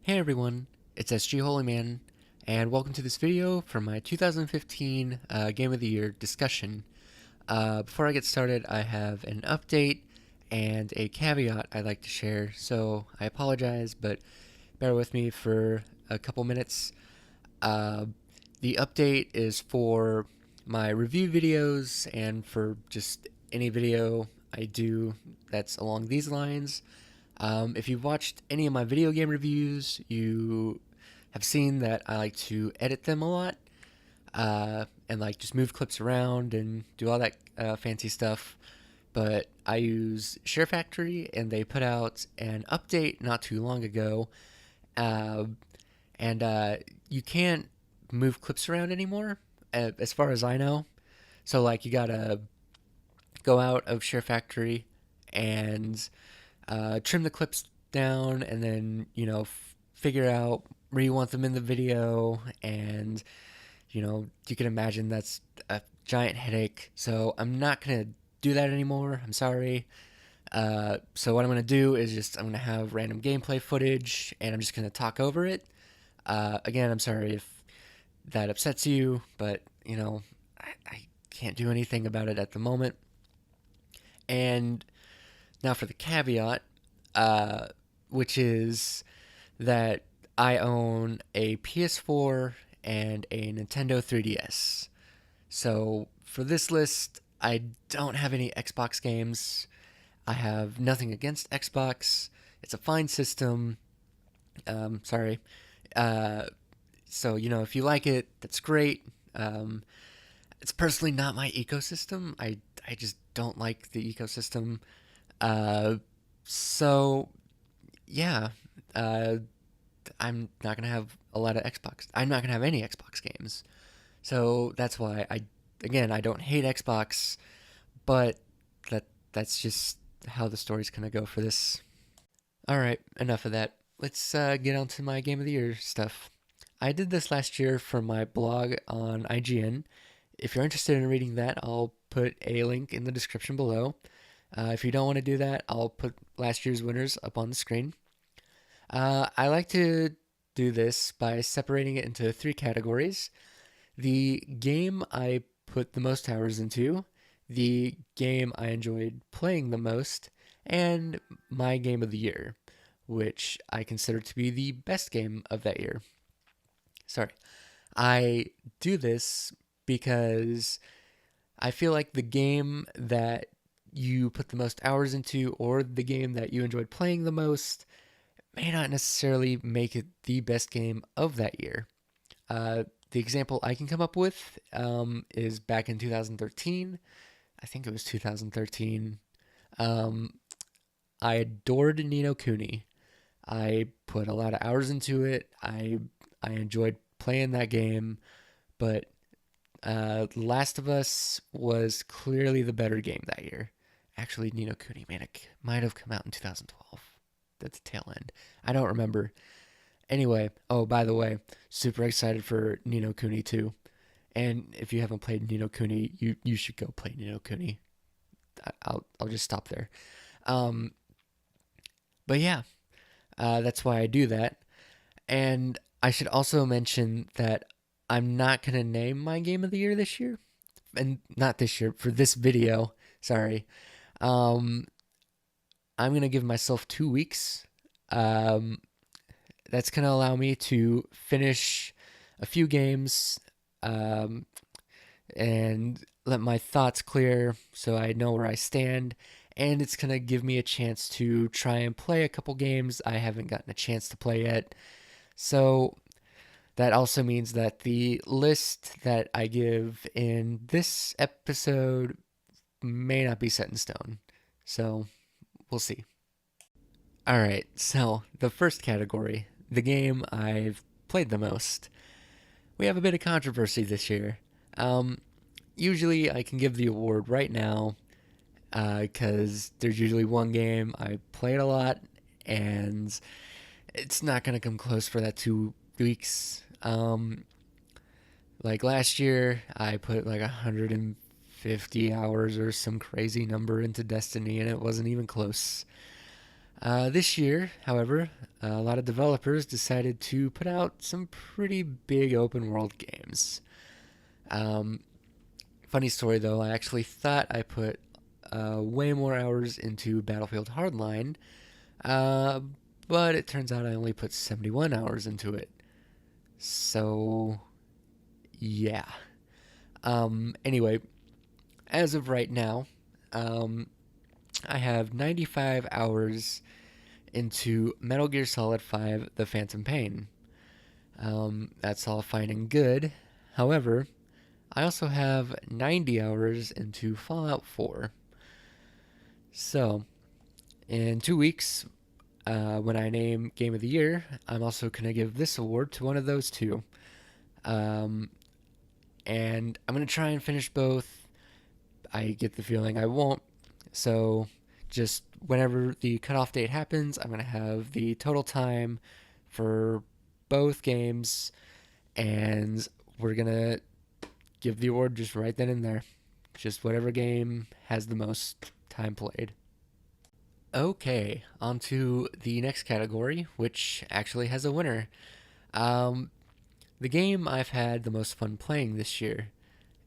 Hey everyone, it's SG Holyman, and welcome to this video for my 2015 Game of the Year discussion. Before I get started, I have an update and a caveat I'd like to share, so I apologize, but bear with me for a couple minutes. Uh, the update is for my review videos and for just any video I do that's along these lines. If you've watched any of my video game reviews, you have seen that I like to edit them a lot and like just move clips around and do all that fancy stuff. But I use Share Factory, and they put out an update not too long ago, uh, and you can't move clips around anymore, as far as I know. So like you gotta go out of Share Factory and trim the clips down, and then figure out where you want them in the video, and you can imagine that's a giant headache. So I'm not gonna do that anymore. I'm sorry. So what I'm gonna do is I'm gonna have random gameplay footage, and I'm just gonna talk over it. Again, I'm sorry if that upsets you, but I can't do anything about it at the moment. And now for the caveat, uh, which is that I own a PS4 and a Nintendo 3DS. So for this list, I don't have any Xbox games. I have nothing against Xbox. It's a fine system. Sorry. Uh, so, if you like it, that's great. It's personally not my ecosystem. I just don't like the ecosystem. Uh, so, yeah. Uh, I'm not gonna have a lot of Xbox. I'm not gonna have any Xbox games. So that's why I don't hate Xbox, but that's just how the story's gonna go for this. All right, enough of that. Let's get on to my Game of the Year stuff. I did this last year for my blog on IGN. If you're interested in reading that, I'll put a link in the description below. If you don't want to do that, I'll put last year's winners up on the screen. I like to do this by separating it into three categories: the game I put the most hours into, the game I enjoyed playing the most, and my game of the year, which I consider to be the best game of that year. Sorry. I do this because I feel like the game that you put the most hours into, or the game that you enjoyed playing the most, may not necessarily make it the best game of that year. The example I can come up with is back in 2013. I think it was 2013. Um, I adored Ni no Kuni. I put a lot of hours into it. I enjoyed playing that game, but Last of Us was clearly the better game that year. Actually, Ni no Kuni might have come out in 2012. That's the tail end. I don't remember. Anyway, oh, by the way, super excited for Ni no Kuni 2. And if you haven't played Ni no Kuni, you should go play Ni no Kuni. I'll just stop there. Um, but yeah, that's why I do that. And I should also mention that I'm not gonna name my game of the year this year, and not this year for this video. Sorry. Um, I'm gonna give myself 2 weeks. Um, that's gonna allow me to finish a few games, um, and let my thoughts clear so I know where I stand. And it's gonna give me a chance to try and play a couple games I haven't gotten a chance to play yet. So that also means that the list that I give in this episode may not be set in stone. So we'll see. All right, so the first category, the game I've played the most. We have a bit of controversy this year. Um, Usually I can give the award right now because there's usually one game I played a lot, and it's not going to come close for that 2 weeks. Like last year, I put like 150 hours or some crazy number into Destiny, and it wasn't even close. This year, however, a lot of developers decided to put out some pretty big open world games. Um, Funny story though, I actually thought I put way more hours into Battlefield Hardline, uh, but it turns out I only put 71 hours into it. So, yeah. Anyway, as of right now, um, I have 95 hours into Metal Gear Solid 5 The Phantom Pain. That's all fine and good. However, I also have 90 hours into Fallout 4. So, in 2 weeks, when I name Game of the Year, I'm also going to give this award to one of those two. Um, and I'm going to try and finish both. I get the feeling I won't. So, just whenever the cutoff date happens, I'm going to have the total time for both games, and we're going to give the award just right then and there. Just whatever game has the most time played. Okay, on to the next category, which actually has a winner. Um, the game I've had the most fun playing this year,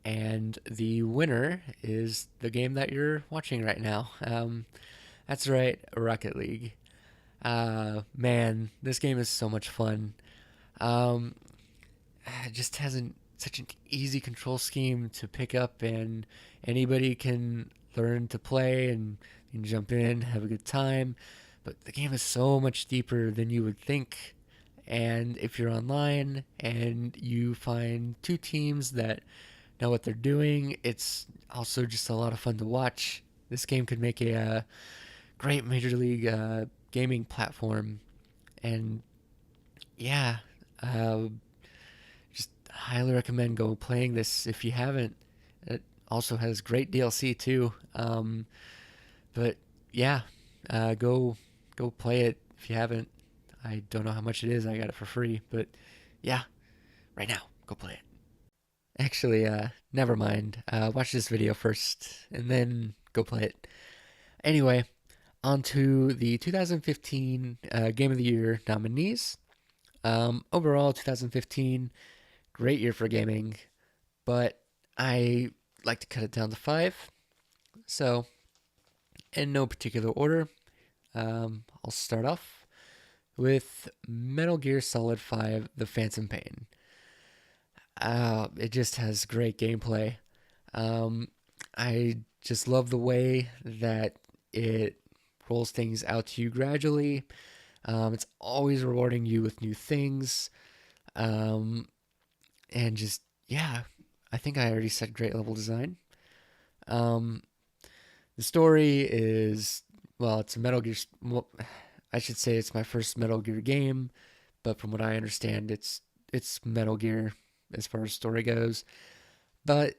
and the winner is the game that you're watching right now. That's right, Rocket League. Man, this game is so much fun. Um, it just has such an easy control scheme to pick up, and anybody can learn to play and jump in, have a good time. But the game is so much deeper than you would think. And if you're online and you find two teams that know what they're doing, it's also just a lot of fun to watch. This game could make a great Major League gaming platform. And yeah, uh, just highly recommend go playing this if you haven't. It also has great DLC too. But yeah, go play it if you haven't. I don't know how much it is. I got it for free, but yeah, right now, go play it. Actually, never mind. Watch this video first and then go play it. Anyway, on to the 2015 Game of the Year nominees. Overall, 2015, great year for gaming, but I like to cut it down to five. So, in no particular order, I'll start off with Metal Gear Solid 5 The Phantom Pain. It just has great gameplay. Um, I just love the way that it rolls things out to you gradually. It's always rewarding you with new things. Um, and just, yeah, I think I already said great level design. Um, the story is, well, it's a Metal Gear. Well, I should say it's my first Metal Gear game, but from what I understand, it's Metal Gear as far as story goes. But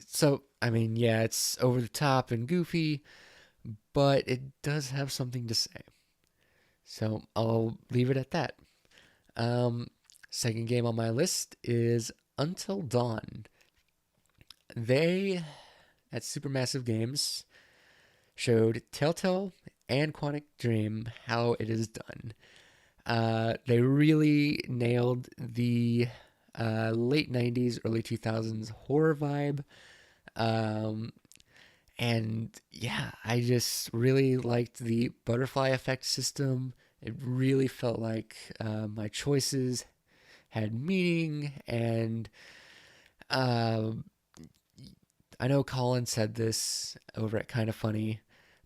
so I mean, yeah, it's over the top and goofy, but it does have something to say. So I'll leave it at that. Um, Second game on my list is Until Dawn. They at Supermassive Games showed Telltale and Quantic Dream how it is done. They really nailed the late 90s, early 2000s horror vibe. Um, and yeah, I just really liked the butterfly effect system. It really felt like my choices had meaning. And uh, I know Colin said this over at Kind of Funny,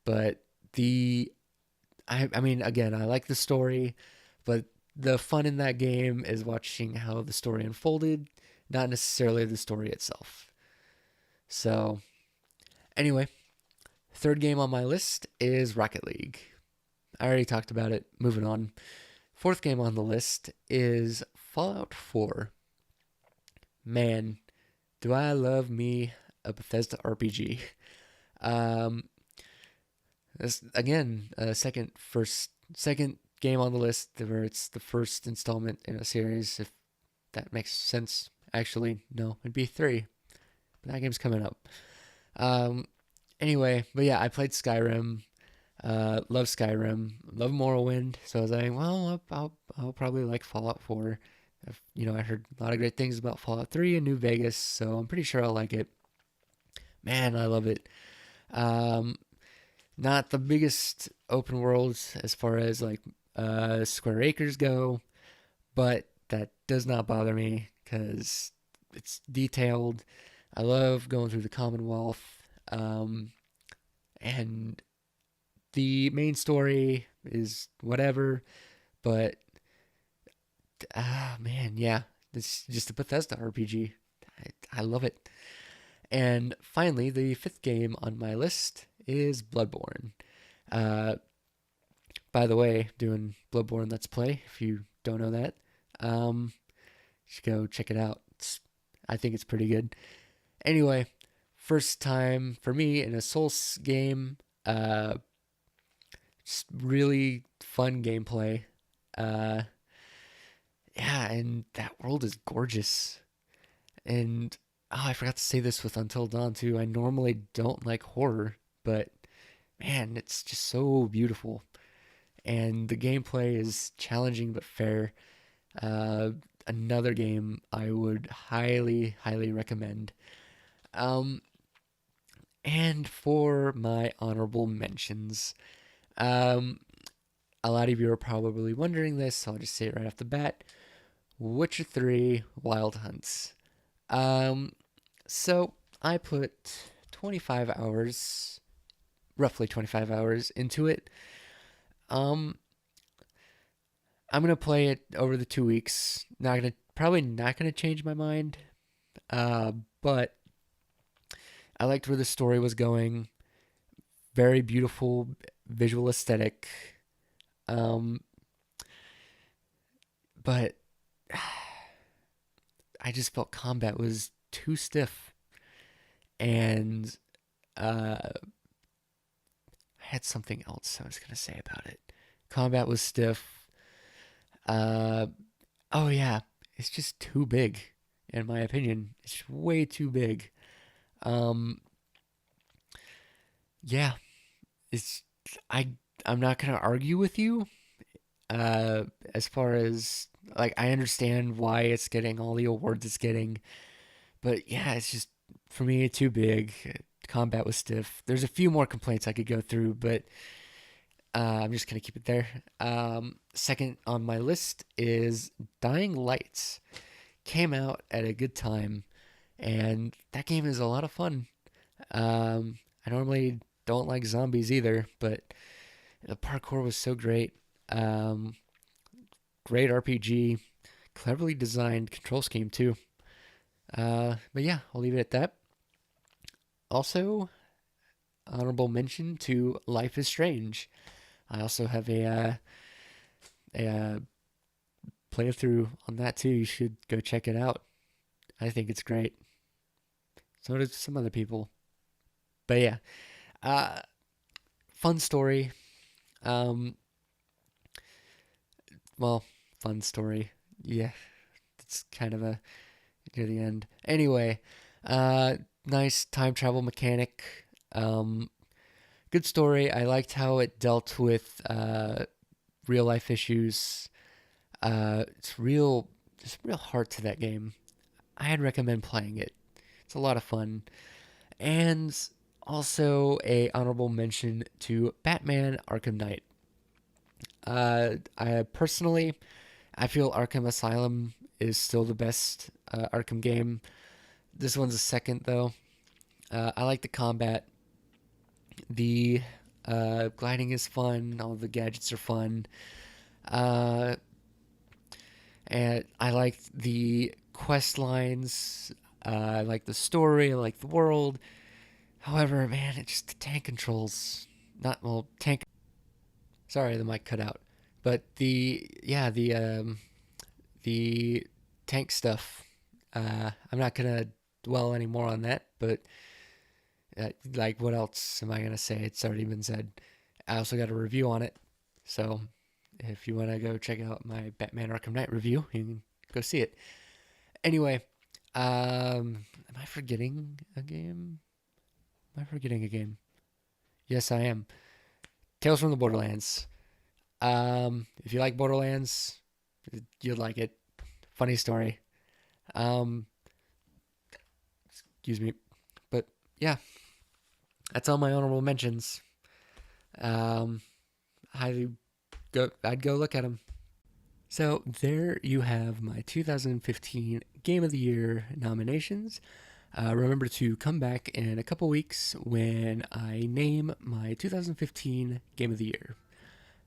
but I mean, again, I like the story, but the fun in that game is watching how the story unfolded, not necessarily the story itself. So, anyway, third game on my list is Rocket League. I already talked about it. Moving on. Fourth game on the list is Fallout 4. Man, do I love me a Bethesda RPG. Um, this again, second game on the list where it's the first installment in a series. If that makes sense. Actually, no, it'd be three. But that game's coming up. Um, anyway, but yeah, I played Skyrim. Love Skyrim, love Morrowind. So I was like, well, I'll probably like Fallout 4. I heard a lot of great things about Fallout 3 and New Vegas, so I'm pretty sure I'll like it. Man, I love it. Um, Not the biggest open worlds as far as like square acres go, but that does not bother me because it's detailed. I love going through the Commonwealth, and the main story is whatever, but man, yeah, it's just a Bethesda RPG. I love it. And finally, the fifth game on my list is Bloodborne. Uh, by the way, doing Bloodborne Let's Play. If you don't know that, you should go check it out. I think it's pretty good. Anyway, first time for me in a Souls game. Just really fun gameplay. Uh, yeah, and that world is gorgeous. And I forgot to say this with Until Dawn too. I normally don't like horror, but man, it's just so beautiful. And the gameplay is challenging but fair. Uh, Another game I would highly, highly recommend. Um, and for my honorable mentions, um, a lot of you are probably wondering this, so I'll just say it right off the bat. Witcher 3 Wild Hunts. Um, so I put 25 hours, roughly 25 hours into it. Um, I'm gonna play it over the 2 weeks. Probably not gonna change my mind. But I liked where the story was going. Very beautiful visual aesthetic. Um, but I just felt combat was too stiff, and I had something else I was gonna say about it. Combat was stiff. Uh, oh yeah, it's just too big, in my opinion. It's way too big. Um, yeah, it's I I'm not gonna argue with you. As far as like I understand why it's getting all the awards it's getting, but yeah, it's just for me too big. Combat was stiff. There's a few more complaints I could go through, but I'm just gonna keep it there. Second on my list is Dying Light. Came out at a good time, and that game is a lot of fun. I normally don't like zombies either, but the parkour was so great. Um, Great RPG, cleverly designed control scheme too. But yeah, I'll leave it at that. Also, honorable mention to Life is Strange. I also have a playthrough on that too. You should go check it out. I think it's great. So does some other people. But yeah, uh, fun story. Um, well, fun story. Yeah, it's kind of a near the end. Anyway, uh, nice time travel mechanic. Um, Good story. I liked how it dealt with real life issues. It's real, just real heart to that game. I'd recommend playing it. It's a lot of fun. And also a honorable mention to Batman Arkham Knight. I personally, I feel Arkham Asylum is still the best Arkham game. This one's a second though. I like the combat. The gliding is fun. All the gadgets are fun. Uh, and I like the quest lines. I like the story. I like the world. However, man, it's just the tank controls. Not well, tank. Sorry, the mic cut out. But the tank stuff. I'm not gonna dwell any more on that. But like, what else am I gonna say? It's already been said. I also got a review on it, so if you want to go check out my Batman Arkham Knight review, you can go see it. Anyway, am I forgetting a game? Am I forgetting a game? Yes, I am. Tales from the Borderlands. If you like Borderlands, you'd like it. Funny story. Um, excuse me, but yeah, that's all my honorable mentions. Um, highly I'd go look at them. So there you have my 2015 Game of the Year nominations. Remember to come back in a couple weeks when I name my 2015 Game of the Year.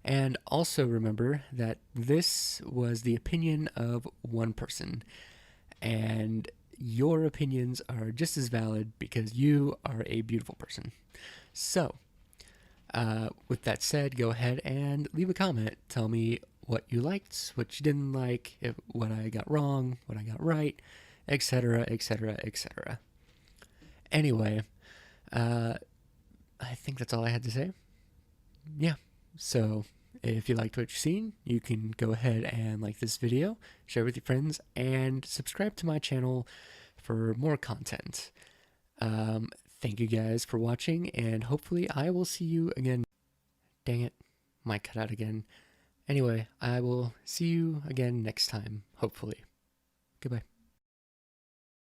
And also remember that this was the opinion of one person, and your opinions are just as valid because you are a beautiful person. So, with that said, go ahead and leave a comment. Tell me what you liked, what you didn't like, what I got wrong, what I got right, etc., etc., etc. Anyway, I think that's all I had to say. Yeah. So, if you liked what you've seen, you can go ahead and like this video, share with your friends, and subscribe to my channel for more content. Thank you guys for watching, and hopefully I will see you again. Dang it, might cut out again. Anyway, I will see you again next time, hopefully. Goodbye.